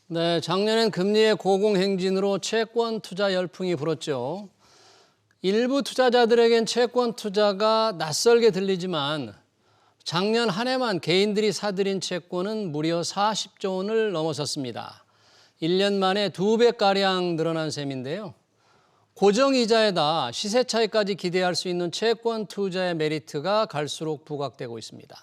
네, 작년엔 금리의 고공행진으로 채권 투자 열풍이 불었죠. 일부 투자자들에겐 채권 투자가 낯설게 들리지만 작년 한 해만 개인들이 사들인 채권은 무려 40조 원을 넘어섰습니다. 1년 만에 2배가량 늘어난 셈인데요. 고정이자에다 시세 차익까지 기대할 수 있는 채권 투자의 메리트가 갈수록 부각되고 있습니다.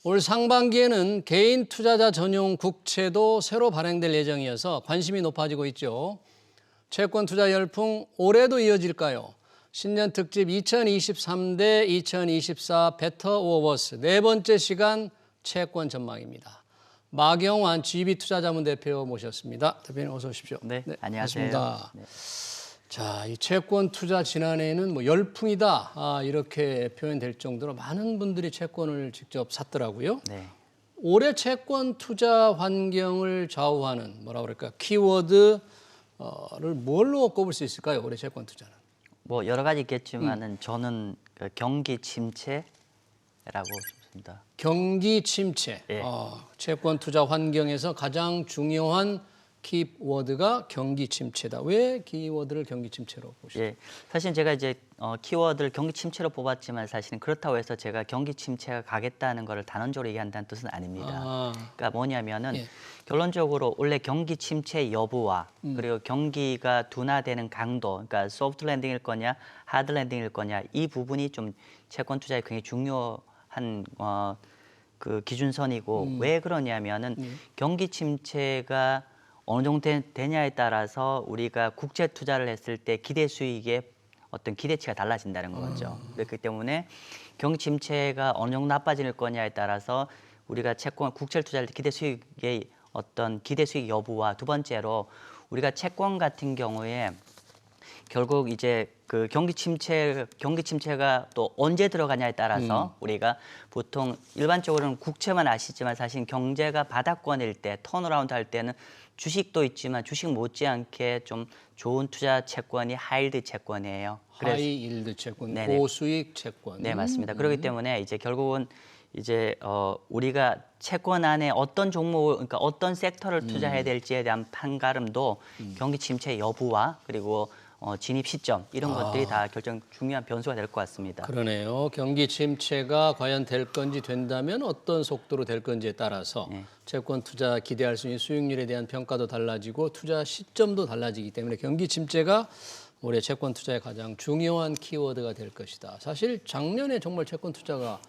올 상반기에는 개인 투자자 전용 국채도 새로 발행될 예정이어서 관심이 높아지고 있죠. 채권 투자 열풍 올해도 이어질까요? 신년 특집 2023대 2024 베터 오어워스 네 번째 시간 채권 전망입니다. 마경완 GB투자자문 대표 모셨습니다. 대표님 어서 오십시오. 네, 안녕하세요. 반갑습니다. 네. 자, 이 채권 투자 지난해에는 뭐 열풍이다 이렇게 표현될 정도로 많은 분들이 채권을 직접 샀더라고요. 네. 올해 채권 투자 환경을 좌우하는 뭐라 그럴까 키워드를 뭘로 꼽을 수 있을까요? 올해 채권 투자는? 뭐 여러 가지 있겠지만은 저는 그 경기 침체라고 싶습니다. 경기 침체. 예. 채권 투자 환경에서 가장 중요한 키워드가 경기 침체다. 왜 키워드를 경기 침체로 보시죠? 예, 사실 제가 이제 키워드를 경기 침체로 뽑았지만 사실은 그렇다고 해서 제가 경기 침체가 가겠다는 것을 단언적으로 얘기한다는 뜻은 아닙니다. 그러니까 뭐냐면은 예. 결론적으로 원래 경기 침체 여부와 그리고 경기가 둔화되는 강도, 그러니까 소프트 랜딩일 거냐, 하드 랜딩일 거냐 이 부분이 좀 채권 투자에 굉장히 중요한 그 기준선이고 왜 그러냐면은 경기 침체가 어느 정도 되냐에 따라서 우리가 국채 투자를 했을 때 기대 수익의 어떤 기대치가 달라진다는 거죠. 그렇기 때문에 경기 침체가 어느 정도 나빠질 거냐에 따라서 우리가 채권 국채를 투자할 때 기대 수익의 어떤 기대 수익 여부와 두 번째로 우리가 채권 같은 경우에 결국 이제 그 경기 침체가 또 언제 들어가냐에 따라서 우리가 보통 일반적으로는 국채만 아시지만 사실 경제가 바닥권일 때 턴어라운드 할 때는 주식도 있지만 주식 못지않게 좀 좋은 투자 채권이 하이힐드 채권이에요. 하이힐드 채권, 네네. 고수익 채권. 네, 맞습니다. 그렇기 때문에 이제 결국은 이제 우리가 채권 안에 어떤 종목, 그러니까 어떤 섹터를 투자해야 될지에 대한 판가름도 경기 침체 여부와 그리고 진입 시점 이런 것들이 다 중요한 변수가 될 것 같습니다. 그러네요. 경기 침체가 과연 될 건지 된다면 어떤 속도로 될 건지에 따라서 채권 투자 기대할 수 있는 수익률에 대한 평가도 달라지고 투자 시점도 달라지기 때문에 경기 침체가 올해 채권 투자의 가장 중요한 키워드가 될 것이다. 사실 작년에 정말 채권 투자가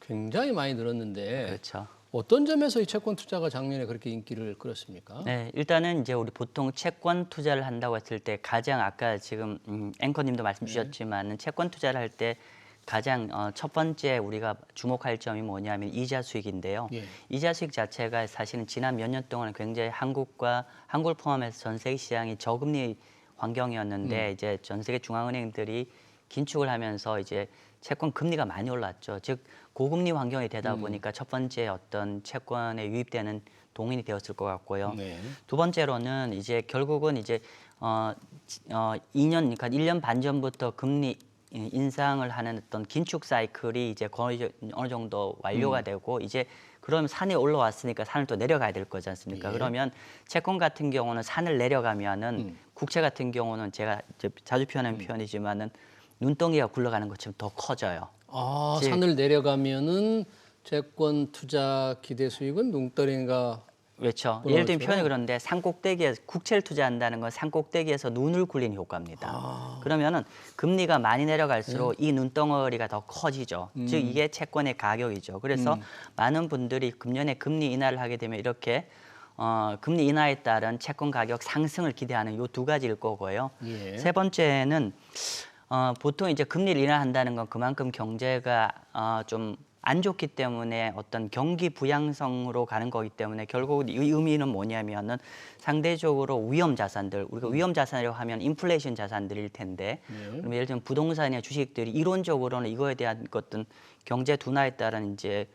굉장히 많이 늘었는데 그렇죠. 어떤 점에서 이 채권 투자가 작년에 그렇게 인기를 끌었습니까? 네, 일단은 이제 우리 보통 채권 투자를 한다고 했을 때 가장 아까 지금 앵커님도 말씀 주셨지만은 채권 투자를 할 때 가장 첫 번째 우리가 주목할 점이 뭐냐면 이자 수익인데요. 예. 이자 수익 자체가 사실은 지난 몇 년 동안 굉장히 한국을 포함해서 전 세계 시장이 저금리 환경이었는데 이제 전 세계 중앙은행들이 긴축을 하면서 이제 채권 금리가 많이 올랐죠. 즉 고금리 환경이 되다 보니까 첫 번째 어떤 채권에 유입되는 동인이 되었을 것 같고요. 네. 두 번째로는 이제 결국은 이제 2년 그러니까 1년 반 전부터 금리 인상을 하는 어떤 긴축 사이클이 이제 어느 정도 완료가 되고 이제 그러면 산이 올라왔으니까 산을 또 내려가야 될 거지 않습니까? 예. 그러면 채권 같은 경우는 산을 내려가면은 국채 같은 경우는 제가 이제 자주 표현하는 표현이지만은 눈덩이가 굴러가는 것처럼 더 커져요. 산을 내려가면은 채권 투자 기대 수익은 눈덩이가 그렇죠. 올라갈 예를 들면 줄 표현이 그런데 산꼭대기에서 국채를 투자한다는 건 산꼭대기에서 눈을 굴리는 효과입니다. 그러면은 금리가 많이 내려갈수록 이 눈덩어리가 더 커지죠. 즉 이게 채권의 가격이죠. 그래서 많은 분들이 금년에 금리 인하를 하게 되면 이렇게 금리 인하에 따른 채권 가격 상승을 기대하는 요 두 가지일 거고요. 예. 세 번째는 보통 이제 금리를 인하한다는 건 그만큼 경제가 좀 안 좋기 때문에 어떤 경기 부양성으로 가는 거기 때문에 결국 이 의미는 뭐냐면은 상대적으로 위험 자산들 우리가 위험 자산이라고 하면 인플레이션 자산들일 텐데 그럼 예를 들면 부동산이나 주식들이 이론적으로는 이거에 대한 어떤 경제 둔화에 따른 이제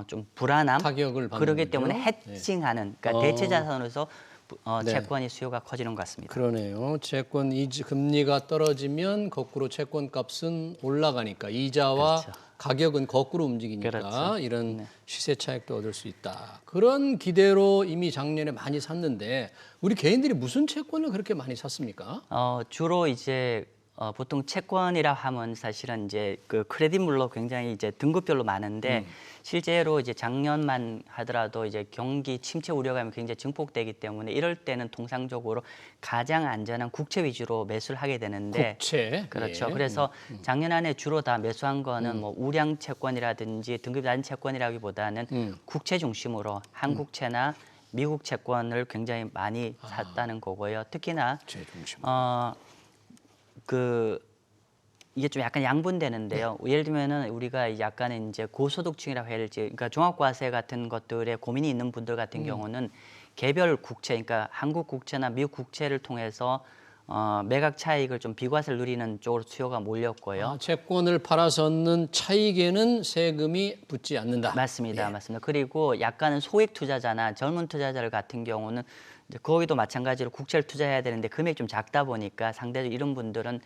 좀 불안함 타격을 받는 그러기 거죠. 때문에 해칭하는 그러니까 대체 자산으로서 네. 채권의 수요가 커지는 것 같습니다. 그러네요. 채권 금리가 떨어지면 거꾸로 채권 값은 올라가니까 이자와 그렇죠. 가격은 거꾸로 움직이니까 그렇죠. 이런 네. 시세 차익도 얻을 수 있다. 그런 기대로 이미 작년에 많이 샀는데 우리 개인들이 무슨 채권을 그렇게 많이 샀습니까? 주로 이제 보통 채권이라 하면 사실은 이제 그 크레딧물로 굉장히 이제 등급별로 많은데 실제로 이제 작년만 하더라도 이제 경기 침체 우려감이 굉장히 증폭되기 때문에 이럴 때는 통상적으로 가장 안전한 국채 위주로 매수를 하게 되는데 국채. 그렇죠. 예. 그래서 작년 안에 주로 다 매수한 거는 뭐 우량 채권이라든지 등급이 낮은 채권이라기보다는 국채 중심으로 한국채나 미국 채권을 굉장히 많이 샀다는 거고요. 특히나 국채 중심. 이게 좀 약간 양분되는데요. 예를 들면은 우리가 약간은 이제 고소득층이라고 해야 될지, 그러니까 종합과세 같은 것들에 고민이 있는 분들 같은 경우는 개별 국채, 그러니까 한국 국채나 미국 국채를 통해서 매각 차익을 좀 비과세를 누리는 쪽으로 수요가 몰렸고요. 채권을 팔아서 얻는 차익에는 세금이 붙지 않는다. 맞습니다, 맞습니다. 그리고 약간은 소액 투자자나 젊은 투자자들 같은 경우는 이제 거기도 마찬가지로 국채를 투자해야 되는데 금액이 좀 작다 보니까 상대적으로 이런 분들은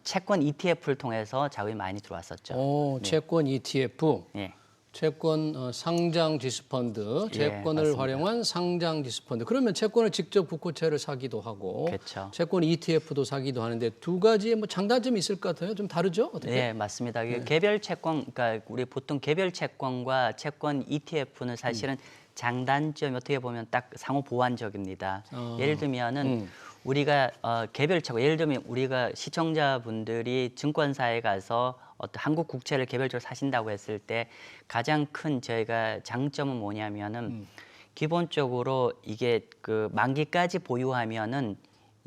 채권 ETF를 통해서 자금이 많이 들어왔었죠. 채권 ETF, 예. 채권 상장 지수펀드, 채권을 맞습니다. 활용한 상장 지수펀드. 그러면 채권을 직접 국고채를 사기도 하고, 그렇죠. 채권 ETF도 사기도 하는데 두 가지의 뭐 장단점이 있을 것 같아요. 좀 다르죠? 어떻게? 네, 맞습니다. 개별 채권, 그러니까 우리 보통 개별 채권과 채권 ETF는 사실은 장단점이 어떻게 보면 딱 상호 보완적입니다. 예를 들면은 우리가 개별 채권, 예를 들면 우리가 시청자분들이 증권사에 가서 어떤 한국 국채를 개별적으로 사신다고 했을 때 가장 큰 저희가 장점은 뭐냐면은 기본적으로 이게 그 만기까지 보유하면은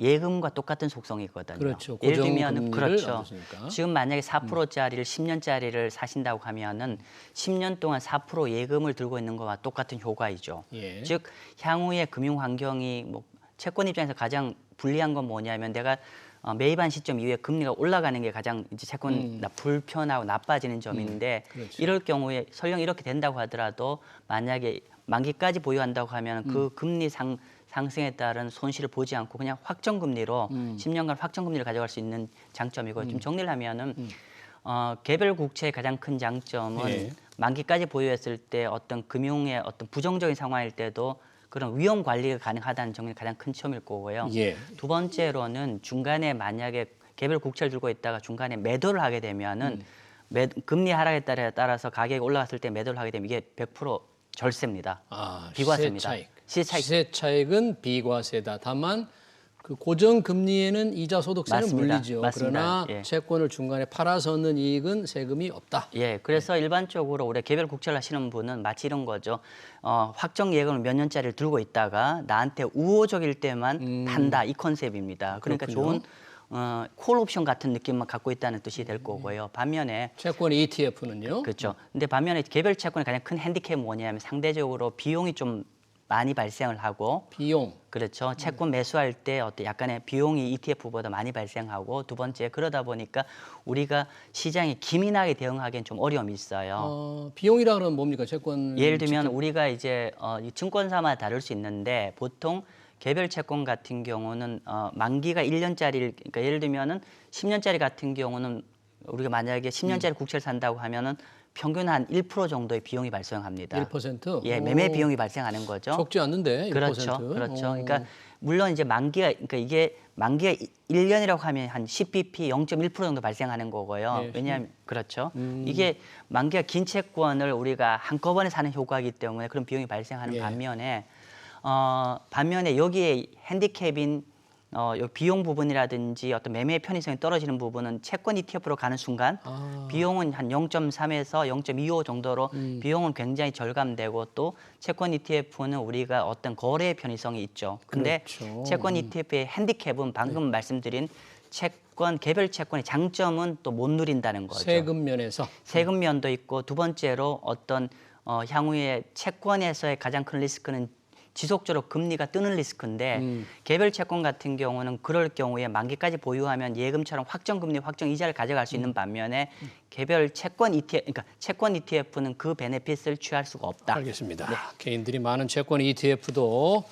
예금과 똑같은 속성이거든요. 그렇죠. 예를 들면 고정금리를 그렇죠. 얻으시니까. 지금 만약에 4%짜리를 10년짜리를 사신다고 하면은 10년 동안 4% 예금을 들고 있는 것과 똑같은 효과이죠. 예. 즉 향후의 금융 환경이 뭐 채권 입장에서 가장 불리한 건 뭐냐면 내가 매입한 시점 이후에 금리가 올라가는 게 가장 이제 채권 불편하고 나빠지는 점인데 그렇죠. 이럴 경우에 설령 이렇게 된다고 하더라도 만약에 만기까지 보유한다고 하면 그 금리 상승에 따른 손실을 보지 않고 그냥 확정금리로 10년간 확정금리를 가져갈 수 있는 장점이고 좀 정리를 하면은 개별 국채의 가장 큰 장점은 예. 만기까지 보유했을 때 어떤 금융의 어떤 부정적인 상황일 때도 그런 위험 관리가 가능하다는 점이 가장 큰 점일 거고요. 예. 두 번째로는 중간에 만약에 개별 국채를 들고 있다가 중간에 매도를 하게 되면은 금리 하락에 따라서 가격이 올라갔을 때 매도를 하게 되면 이게 100% 절세입니다. 비과세입니다. 시세 차익은 비과세다. 다만 그 고정 금리에는 이자 소득세는 맞습니다. 물리죠. 맞습니다. 그러나 예. 채권을 중간에 팔아서 얻는 이익은 세금이 없다. 예, 그래서 일반적으로 올해 개별 국채를 하시는 분은 마치 이런 거죠. 확정 예금을 몇 년짜리를 들고 있다가 나한테 우호적일 때만 판다 이 컨셉입니다. 그러니까 그렇군요. 좋은 콜 옵션 같은 느낌만 갖고 있다는 뜻이 될 거고요. 반면에 채권 ETF는요? 그렇죠. 근데 반면에 개별 채권의 가장 큰 핸디캡은 뭐냐면 상대적으로 비용이 좀 많이 발생을 하고 비용. 그렇죠. 채권 매수할 때 어떤 약간의 비용이 ETF보다 많이 발생하고 두 번째 그러다 보니까 우리가 시장에 기민하게 대응하기엔 좀 어려움이 있어요. 비용이라 그러면 뭡니까? 채권 예를 들면 우리가 이제 이 증권사마다 다를 수 있는데 보통 개별 채권 같은 경우는 만기가 1년짜리 그러니까 예를 들면은 10년짜리 같은 경우는 우리가 만약에 10년짜리 국채를 산다고 하면은 평균 한 1% 정도의 비용이 발생합니다. 1%? 예, 매매 비용이 발생하는 거죠. 적지 않는데 1%. 그렇죠. 그렇죠. 그러니까 물론 이제 이게 만기가 1년이라고 하면 한 10bp 0.1% 정도 발생하는 거고요. 예, 왜냐하면 그렇죠. 이게 만기가 긴 채권을 우리가 한꺼번에 사는 효과이기 때문에 그런 비용이 발생하는 예. 반면에 여기에 핸디캡인 요 비용 부분이라든지 어떤 매매 편의성이 떨어지는 부분은 채권 ETF로 가는 순간 비용은 한 0.3에서 0.25 정도로 비용은 굉장히 절감되고 또 채권 ETF는 우리가 어떤 거래 편의성이 있죠. 근데 그렇죠. 채권 ETF의 핸디캡은 방금 말씀드린 개별 채권의 장점은 또 못 누린다는 거죠. 세금 면에서. 세금 면도 있고 두 번째로 어떤 향후에 채권에서의 가장 큰 리스크는 지속적으로 금리가 뜨는 리스크인데 개별 채권 같은 경우는 그럴 경우에 만기까지 보유하면 예금처럼 확정금리, 확정이자를 가져갈 수 있는 반면에 개별 채권 ETF, 그러니까 채권 ETF는 그 베네핏을 취할 수가 없다. 알겠습니다. 개인들이 많은 채권 ETF도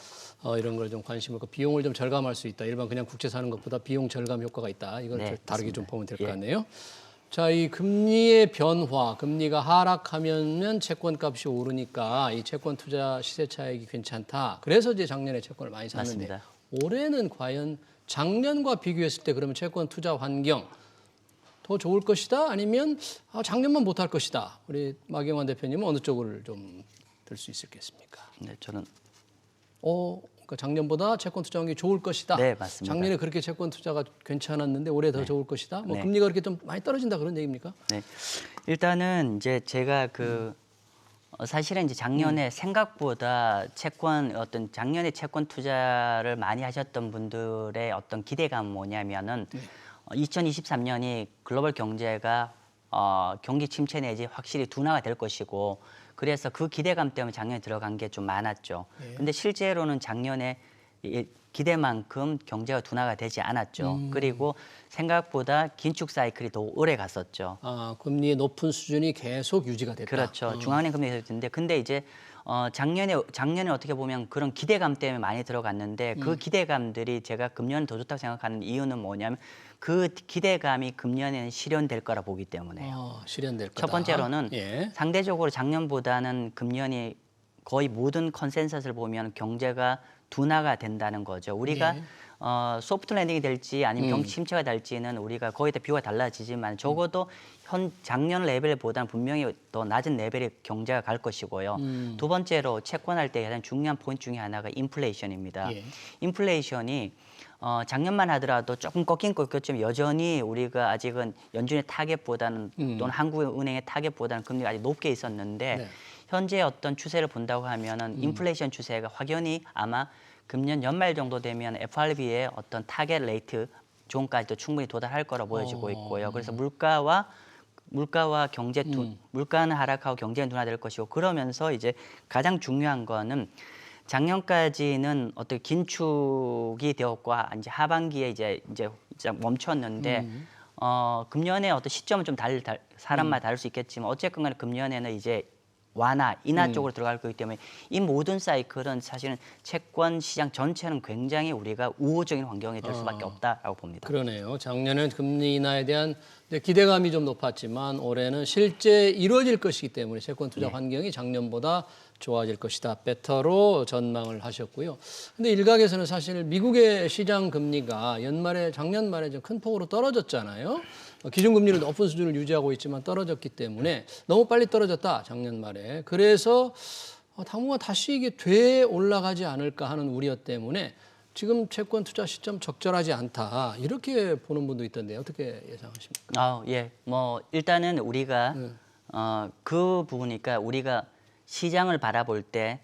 이런 걸 좀 관심을 갖고 비용을 좀 절감할 수 있다. 일반 그냥 국채 사는 것보다 비용 절감 효과가 있다. 이걸 네, 다르게 맞습니다. 좀 보면 될 것 예. 같네요. 자, 이 금리의 변화, 금리가 하락하면 채권값이 오르니까 이 채권 투자 시세 차익이 괜찮다. 그래서 이제 작년에 채권을 많이 샀는데 맞습니다. 올해는 과연 작년과 비교했을 때 그러면 채권 투자 환경 더 좋을 것이다? 아니면 작년만 못할 것이다? 우리 마경환 대표님은 어느 쪽을 좀 들 수 있겠습니까? 네, 저는 그러니까 작년보다 채권 투자 환경이 좋을 것이다. 네, 맞습니다. 작년에 그렇게 채권 투자가 괜찮았는데 올해 더 좋을 것이다. 뭐 네. 금리가 그렇게 좀 많이 떨어진다 그런 얘기입니까? 네. 일단은 이제 제가 사실은 이제 작년에 생각보다 작년에 채권 투자를 많이 하셨던 분들의 어떤 기대감은 뭐냐면은 2023년이 글로벌 경제가 경기 침체 내지 확실히 둔화가 될 것이고 그래서 그 기대감 때문에 작년에 들어간 게 좀 많았죠. 근데 실제로는 작년에 이 기대만큼 경제가 둔화가 되지 않았죠. 그리고 생각보다 긴축 사이클이 더 오래 갔었죠. 금리의 높은 수준이 계속 유지가 됐다. 그렇죠. 중앙은행 금리가 됐는데 근데 이제 작년에 어떻게 보면 그런 기대감 때문에 많이 들어갔는데 그 기대감들이 제가 금년 더 좋다고 생각하는 이유는 뭐냐면 그 기대감이 금년에는 실현될 거라 보기 때문에요. 실현될 거다. 첫 번째로는 예. 상대적으로 작년보다는 금년이 거의 모든 컨센서스를 보면 경제가 둔화가 된다는 거죠. 우리가 예. 소프트 랜딩이 될지 아니면 경기 침체가 될지는 우리가 거의 다 비교가 달라지지만 적어도 작년 레벨보다는 분명히 더 낮은 레벨의 경제가 갈 것이고요. 두 번째로 채권할 때 가장 중요한 포인트 중에 하나가 인플레이션입니다. 예. 인플레이션이 작년만 하더라도 조금 꺾긴 꺾였지만 여전히 우리가 아직은 연준의 타겟보다는 또는 한국은행의 타겟보다는 금리가 아직 높게 있었는데 네. 현재 어떤 추세를 본다고 하면은 인플레이션 추세가 확연히 아마 금년 연말 정도 되면 FRB의 어떤 타겟 레이트 존까지도 충분히 도달할 거라 보여지고 있고요. 그래서 물가와 경제 물가는 하락하고 경제는 둔화될 것이고 그러면서 이제 가장 중요한 거는 작년까지는 어떤 긴축이 되었고 이제 하반기에 이제 멈췄는데 금년에 어떤 시점은 좀 사람마다 다를 수 있겠지만 어쨌건 간에 금년에는 이제 인하 쪽으로 들어갈 거기 때문에 이 모든 사이클은 사실은 채권 시장 전체는 굉장히 우리가 우호적인 환경이 될 수밖에 없다라고 봅니다. 그러네요. 작년엔 금리 인하에 대한 기대감이 좀 높았지만 올해는 실제 이루어질 것이기 때문에 채권 투자 환경이 작년보다 좋아질 것이다. 베터로 전망을 하셨고요. 근데 일각에서는 사실 미국의 시장 금리가 작년 말에 좀 큰 폭으로 떨어졌잖아요. 기준금리를 높은 수준을 유지하고 있지만 떨어졌기 때문에 너무 빨리 떨어졌다. 작년 말에. 그래서 당분간 다시 이게 돼 올라가지 않을까 하는 우려 때문에 지금 채권 투자 시점 적절하지 않다. 이렇게 보는 분도 있던데 어떻게 예상하십니까? 예. 뭐 일단은 우리가 그 부분이니까 우리가 시장을 바라볼 때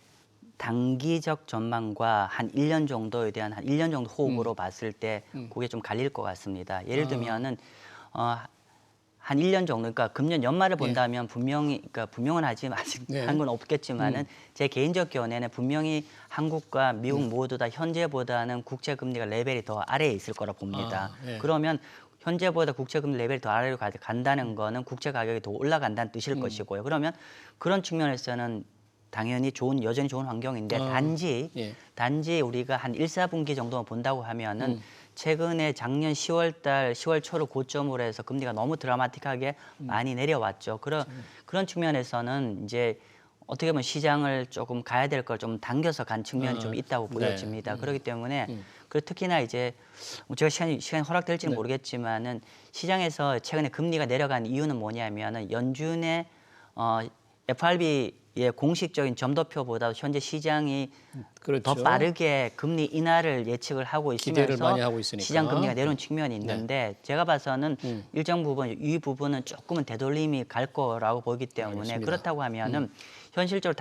단기적 전망과 한 1년 정도에 대한 한 1년 정도 호흡으로 봤을 때 그게 좀 갈릴 것 같습니다. 예를 들면은 한 1년 정도, 그러니까 금년 연말을 본다면 분명히, 그러니까 분명은 아직 한 건 없겠지만은 제 개인적 견해는 분명히 한국과 미국 모두 다 현재보다는 국채 금리가 레벨이 더 아래에 있을 거라 봅니다. 그러면 현재보다 국채금리 레벨이 더 아래로 간다는 거는 국채 가격이 더 올라간다는 뜻일 것이고요. 그러면 그런 측면에서는 당연히 여전히 좋은 환경인데 단지 우리가 한 1, 4분기 정도만 본다고 하면은 최근에 작년 10월 초를 고점으로 해서 금리가 너무 드라마틱하게 많이 내려왔죠. 그런 측면에서는 이제 어떻게 보면 시장을 조금 가야 될 걸 좀 당겨서 간 측면이 좀 있다고 보여집니다. 그렇기 때문에 그리고 특히나 이제 제가 시간이 허락될지는 모르겠지만은 시장에서 최근에 금리가 내려간 이유는 뭐냐면은 연준의 FRB의 공식적인 점도표보다 현재 시장이 그렇죠. 더 빠르게 금리 인하를 예측을 하고 기대를 있으면서 많이 하고 있으니까. 시장 금리가 내려온 측면이 있는데 제가 봐서는 일정 부분 이 부분은 조금은 되돌림이 갈 거라고 보기 때문에 알겠습니다. 그렇다고 하면은 현실적으로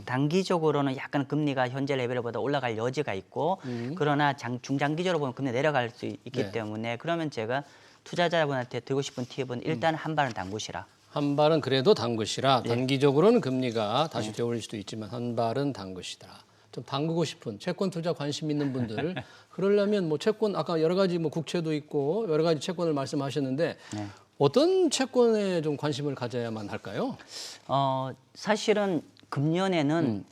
단기적으로는 약간 금리가 현재 레벨보다 올라갈 여지가 있고 그러나 중장기적으로 보면 금리 내려갈 수 있기 때문에 그러면 제가 투자자분한테 드리고 싶은 팁은 일단 한 발은 담그시라. 한 발은 그래도 담그시라. 단기적으로는 금리가 다시 되어올릴 수도 있지만 한 발은 담그시라. 좀 담그고 싶은 채권 투자 관심 있는 분들 그러려면 뭐 채권 아까 여러 가지 뭐 국채도 있고 여러 가지 채권을 말씀하셨는데 어떤 채권에 좀 관심을 가져야만 할까요? 사실은 금년에는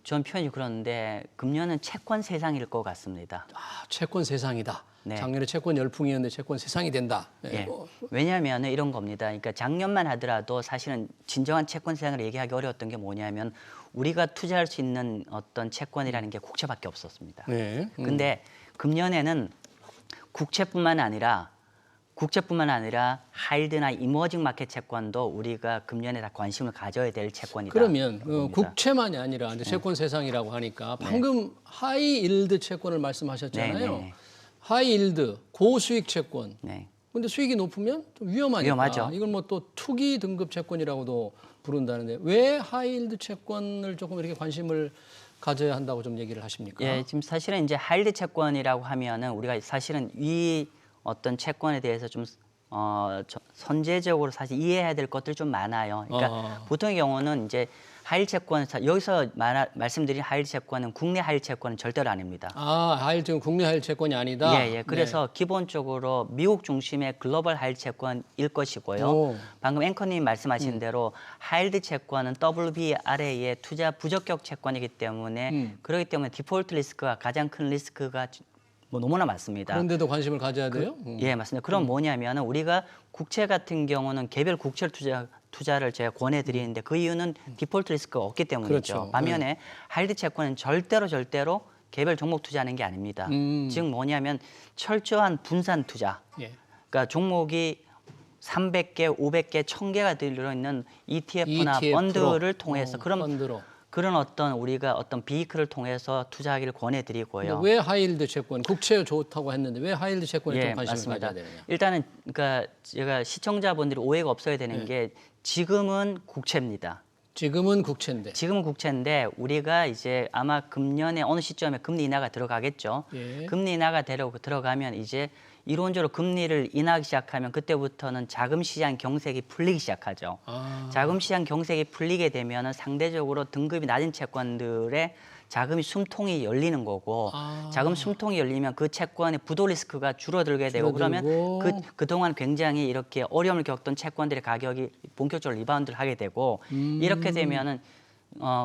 전 표현이 그런데 금년은 채권 세상일 것 같습니다. 아, 채권 세상이다. 네. 작년에 채권 열풍이었는데 채권 세상이 된다. 네. 예. 왜냐하면 이런 겁니다. 그러니까 작년만 하더라도 사실은 진정한 채권 세상을 얘기하기 어려웠던 게 뭐냐면 우리가 투자할 수 있는 어떤 채권이라는 게 국채밖에 없었습니다. 네. 근데 금년에는 국채뿐만 아니라 하이드나 이머징 마켓 채권도 우리가 금년에 다 관심을 가져야 될 채권이다. 그러면 봅니다. 국채만이 아니라 이제 채권 세상이라고 하니까 방금 하이 일드 채권을 말씀하셨잖아요. 네. 하이 일드 고수익 채권. 네. 근데 수익이 높으면 좀 위험하니까 위험하죠. 이걸 뭐 또 투기 등급 채권이라고도 부른다는데 왜 하이힐드 채권을 조금 이렇게 관심을 가져야 한다고 좀 얘기를 하십니까? 예, 지금 사실은 이제 하이힐드 채권이라고 하면은 우리가 사실은 이 어떤 채권에 대해서 좀 선제적으로 사실 이해해야 될 것들이 좀 많아요. 그러니까 보통의 경우는 이제 하이힐드 채권 여기서 말씀드린 하이힐드 채권은 국내 하이힐드 채권은 절대로 아닙니다. 아, 하이힐드 국내 하이힐드 채권이 아니다. 예. 그래서 기본적으로 미국 중심의 글로벌 하이힐드 채권일 것이고요. 오. 방금 앵커님 말씀하신 대로 하이힐드 채권은 WBRA의 투자 부적격 채권이기 때문에 그렇기 때문에 디폴트 리스크가 가장 큰 리스크가 뭐 너무나 많습니다. 그런데도 관심을 가져야 돼요? 예, 맞습니다. 그럼 뭐냐면은 우리가 국채 같은 경우는 개별 국채 투자를 제가 권해드리는데 그 이유는 디폴트 리스크가 없기 때문이죠. 그렇죠. 반면에 하이힐드 채권은 절대로 개별 종목 투자하는 게 아닙니다. 즉 뭐냐면 철저한 분산 투자. 예. 그러니까 종목이 300개, 500개, 1000개가 들어있는 ETF나 펀드를 통해서 그런 어떤 우리가 어떤 비이클을 통해서 투자하기를 권해드리고요. 왜 하이힐드 채권 국채 좋다고 했는데 왜 하이힐드 채권에 좀 관심을 맞습니다. 가져야 되느냐? 일단은 그러니까 제가 시청자분들이 오해가 없어야 되는 게 지금은 국채입니다. 지금은 국채인데. 지금은 국채인데 우리가 이제 아마 금년에 어느 시점에 금리 인하가 들어가겠죠. 예. 금리 인하가 들어가면 이제 이론적으로 금리를 인하하기 시작하면 그때부터는 자금 시장 경색이 풀리기 시작하죠. 자금 시장 경색이 풀리게 되면은 상대적으로 등급이 낮은 채권들의 자금이 숨통이 열리는 거고 자금 숨통이 열리면 그 채권의 부도 리스크가 줄어들게 되고 그러면 그동안 굉장히 이렇게 어려움을 겪던 채권들의 가격이 본격적으로 리바운드를 하게 되고 이렇게 되면은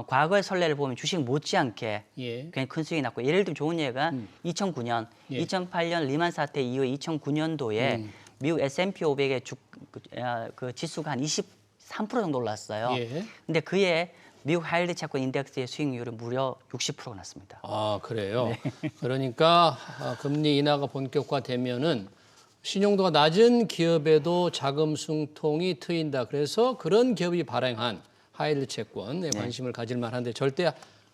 과거의 선례를 보면 주식 못지않게 굉장히 큰 수익이 났고 예를 들면 좋은 예가 2009년, 2008년 리만 사태 이후에 2009년도에 미국 S&P 500의 그 지수가 한 23% 정도 올랐어요. 근데 그해 미국 하이힐드 채권 인덱스의 수익률이 무려 60%가 났습니다. 아, 그래요? 그러니까 금리 인하가 본격화되면은 신용도가 낮은 기업에도 자금 숨통이 트인다. 그래서 그런 기업이 발행한 하이힐드 채권에 관심을 가질 만한데 절대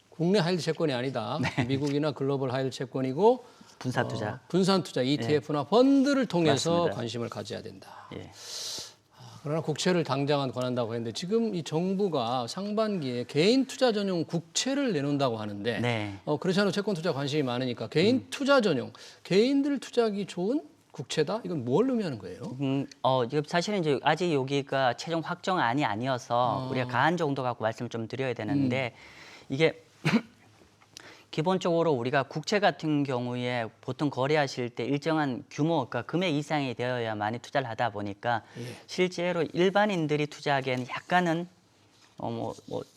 국내 하이힐드 채권이 아니다. 미국이나 글로벌 하이힐드 채권이고 분산 투자. 분산 투자 ETF나 펀드를 통해서 맞습니다. 관심을 가져야 된다. 예. 그러나 국채를 당장은 권한다고 했는데 지금 이 정부가 상반기에 개인 투자 전용 국채를 내놓는다고 하는데 네. 그렇지 않아도 채권 투자 관심이 많으니까 개인 투자 전용 개인들 투자하기 좋은 국채다? 이건 뭘 의미하는 거예요? 지금 사실은 이제 아직 여기가 최종 확정안이 아니어서 우리가 가한 정도 갖고 말씀을 좀 드려야 되는데 이게 기본적으로 우리가 국채 같은 경우에 보통 거래하실 때 일정한 규모, 그러니까 금액 이상이 되어야 많이 투자를 하다 보니까 실제로 일반인들이 투자하기에는 약간은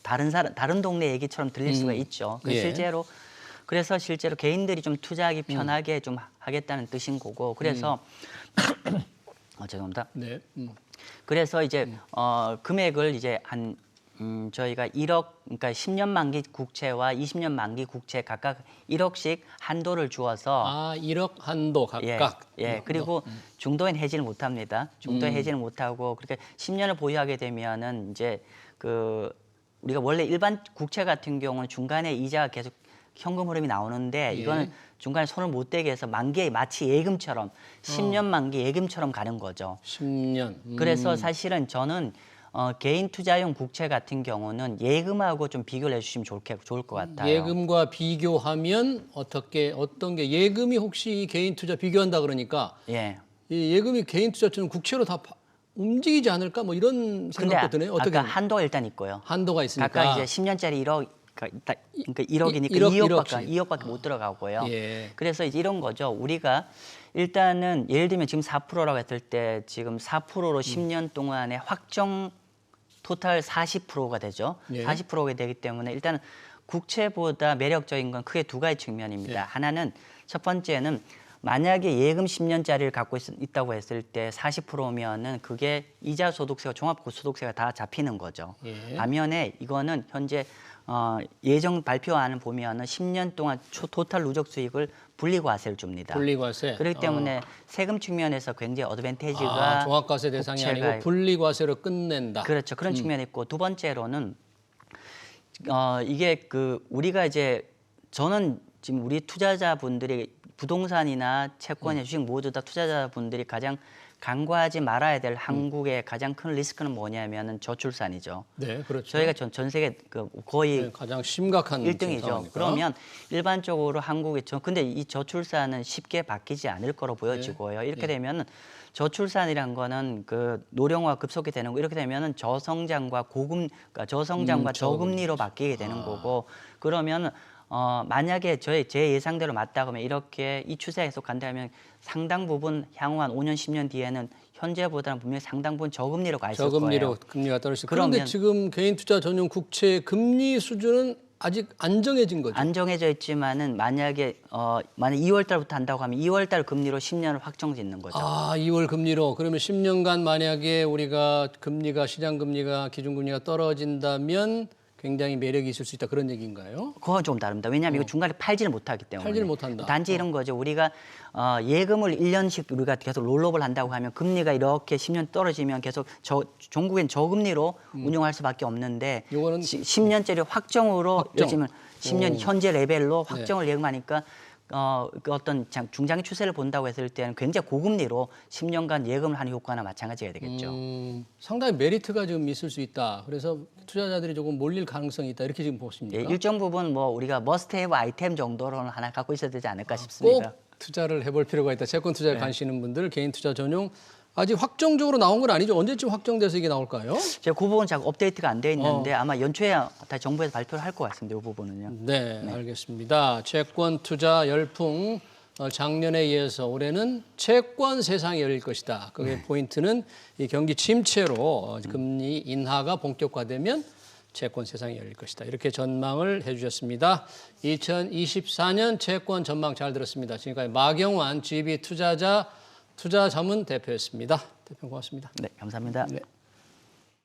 다른 동네 얘기처럼 들릴 수가 있죠. 그래서 실제로 개인들이 좀 투자하기 편하게 좀 하겠다는 뜻인 거고 그래서 죄송합니다. 네. 그래서 이제 금액을 이제 한 저희가 1억, 그러니까 10년 만기 국채와 20년 만기 국채 각각 1억씩 한도를 주어서 1억 한도 각각. 그리고 중도엔 해지를 못 합니다. 중도에 해지를 못 하고 그렇게 10년을 보유하게 되면은 이제 우리가 원래 일반 국채 같은 경우는 중간에 이자가 계속 현금 흐름이 나오는데 이거는 중간에 손을 못 대게 해서 만기에 마치 예금처럼 10년 만기 예금처럼 가는 거죠. 10년. 그래서 사실은 저는 개인 투자용 국채 같은 경우는 예금하고 좀 비교를 해주시면 좋을 것 같아요. 예금과 비교하면 어떤 게 예금이 혹시 개인 투자 비교한다 그러니까 이 예금이 개인 투자처럼 국채로 다 움직이지 않을까 뭐 이런 생각도 드네요. 어떻게? 아까 한도가 일단 있고요. 한도가 있으니까. 각각 이제 10년짜리 1억 그러니까 1억이니까 2억밖에 못 들어가고요. 그래서 이제 이런 거죠. 우리가 일단은 예를 들면 지금 4%라고 했을 때 지금 4%로 10년 동안에 확정 토탈 40%가 되죠. 40%가 되기 때문에 일단은 국채보다 매력적인 건 크게 두 가지 측면입니다. 하나는 첫 번째는 만약에 예금 10년짜리를 갖고 있다고 했을 때 40%면은 그게 이자 소득세와 종합소득세가 다 잡히는 거죠. 반면에 이거는 현재 예정 발표안을 보면은 10년 동안 토탈 누적 수익을 분리과세를 줍니다. 분리과세. 그렇기 때문에 세금 측면에서 굉장히 어드밴티지가 종합과세 대상이 국채가 아니고 분리과세로 끝낸다. 그렇죠. 그런 측면이 있고 두 번째로는 이게 우리가 이제 저는 지금 우리 투자자분들이 부동산이나 채권이나 주식 모두 다 투자자분들이 가장 간과하지 말아야 될 한국의 가장 큰 리스크는 뭐냐면은 저출산이죠. 네, 그렇죠. 저희가 전 세계 거의 네, 가장 심각한 1등이죠. 상황이니까. 그러면 일반적으로 한국의 근데 이 저출산은 쉽게 바뀌지 않을 거로 보여지고요. 이렇게 되면은 저출산이란 거는 노령화 급속히 되는 거. 이렇게 되면은 저성장과 그러니까 저성장과 저금리로 바뀌게 되는 거고. 그러면 만약에 제 예상대로 맞다 그러면 이렇게 이 추세가 계속 간다면 상당 부분 향후 한 5년, 10년 뒤에는 현재보다는 분명히 상당 부분 저금리로 가 있을 저금리로 거예요. 금리가 떨어질 그런데 그러면 지금 개인 투자 전용 국채 금리 수준은 아직 안 정해진 거죠. 안 정해져 있지만은 만약 2월 달부터 한다고 하면 2월 달 금리로 10년을 확정 짓는 거죠. 2월 금리로 그러면 10년간 만약에 우리가 시장 금리가 기준 금리가 떨어진다면 굉장히 매력이 있을 수 있다 그런 얘기인가요? 그건 좀 다릅니다. 왜냐하면 이거 중간에 팔지를 못하기 때문에. 팔지를 못한다. 단지 이런 거죠. 우리가 예금을 1년씩 우리가 계속 롤업을 한다고 하면 금리가 이렇게 10년 떨어지면 계속 종국엔 저금리로 운용할 수밖에 없는데 요거는 10년짜리 확정으로 예를 들면 10년 현재 레벨로 확정을 예금하니까 어떤 중장기 추세를 본다고 했을 때는 굉장히 고금리로 10년간 예금을 하는 효과나 마찬가지가 되겠죠. 상당히 메리트가 지금 있을 수 있다. 그래서 투자자들이 조금 몰릴 가능성이 있다. 이렇게 지금 보십니까? 예, 일정 부분 우리가 머스트헤브 아이템 정도로는 하나 갖고 있어야 되지 않을까 싶습니다. 꼭 투자를 해볼 필요가 있다. 채권 투자에 관심있는 분들 개인 투자 전용 아직 확정적으로 나온 건 아니죠. 언제쯤 확정돼서 이게 나올까요? 제가 그 부분 잘 업데이트가 안 돼 있는데 아마 연초에 다 정부에서 발표를 할 것 같습니다. 이 부분은요. 네, 알겠습니다. 채권 투자 열풍 작년에 이어서 올해는 채권 세상이 열릴 것이다. 그게 포인트는 이 경기 침체로 금리 인하가 본격화되면 채권 세상이 열릴 것이다. 이렇게 전망을 해주셨습니다. 2024년 채권 전망 잘 들었습니다. 지금까지 마경환 GB 투자 자문 대표였습니다. 대표 고맙습니다. 네, 감사합니다. 네.